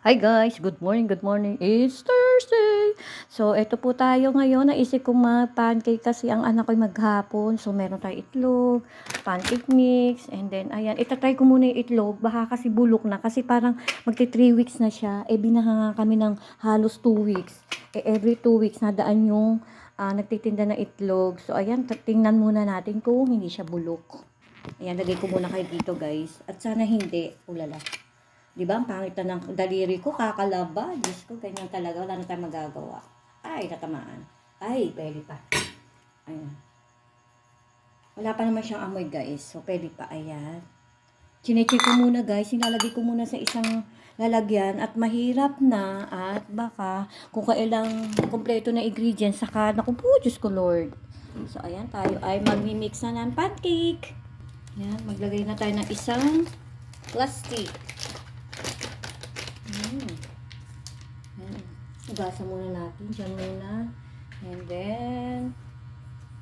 Hi guys, good morning, good morning. It's Thursday. So, eto po tayo ngayon. Naisip ko mag-pancake kasi ang anak ko'y maghapon. So, meron tayo itlog, pancake mix, and then, ayan, itatry ko muna yung itlog. Baka kasi bulok na. Kasi parang magti 3 weeks na siya. Binahanga kami ng halos 2 weeks. Every 2 weeks, nadaan yung nagtitinda ng itlog. So, ayan, tingnan muna natin kung hindi siya bulok. Ayan, lagay ko muna kayo dito guys. At sana hindi, ulala. Di ba, ang pangit na ng daliri ko, kakalaba. Diyos ko, ganyan talaga. Wala na tayong magagawa. Ay, natamaan. Ay, pwede pa. Ayan. Wala pa naman siyang amoy, guys. So, pwede pa. Ayan. Chinecheck ko muna, guys. Nilalagay ko muna sa isang lalagyan. At mahirap na. At baka, kung kailang kompleto na ingredients, saka, naku po, Diyos ko, Lord. So, ayan. Tayo ay magmi-mix na ng pancake. Ayan. Maglagay na tayo ng isang plastic. Ugasan muna natin. Diyan muna. And then,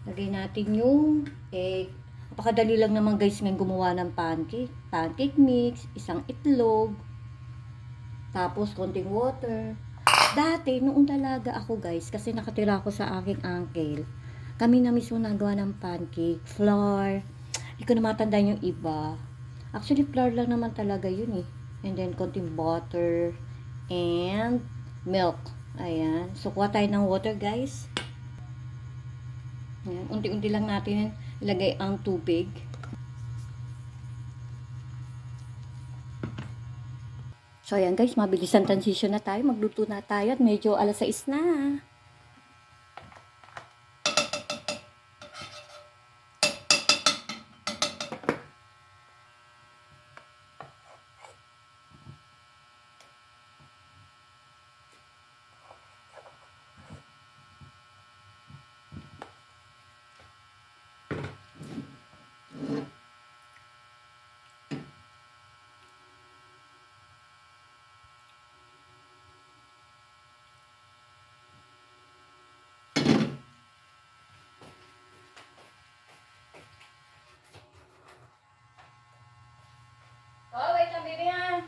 lagay natin yung egg. Napakadali lang naman guys ngayon gumawa ng pancake. Pancake mix, isang itlog, tapos konting water. Dati, noong dalaga ako guys, kasi nakatira ako sa aking uncle, kami na mismo nagawa ng pancake. Flour. Hindi ko na matandaan yung iba. Actually, flour lang naman talaga yun eh. And then, konting butter and milk. Ayan. So, kuha tayo ng water, guys. Ayan. Unti-unti lang natin ilagay ang tubig. So, ayan guys. Mabilis ang transition na tayo. Magluto na tayo at medyo 6:00 na. Oh, wait lang, baby ha.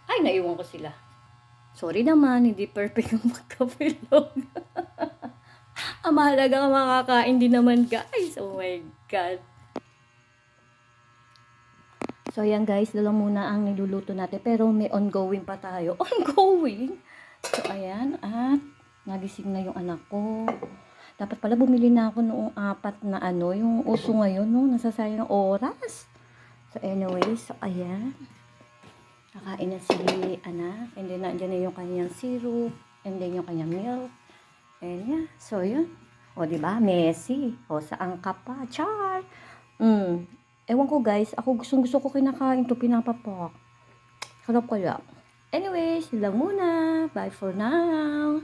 Ay, naiwan ko sila. Sorry naman, hindi perfect yung magka-vlog. Ang mahalaga makakain din naman guys. Oh my God. So, ayan guys, dala muna ang niluluto natin. Pero may ongoing pa tayo. Ongoing? So, ayan. At nagising na yung anak ko. Dapat pala bumili na ako noong 4 na yung uso ngayon, no? Nasasayang oras. So, anyways, so, ayan. Kakain na si anak. And then, nandiyan na yung kanyang syrup. And then, yung kanyang milk. And yeah. So, yun. O, diba? Messy. O, saan ka pa? Char! Ewan ko guys, ako gusto ko kinakain to, pinapapak. Sarap kaya. Anyways, yun lang muna. Bye for now.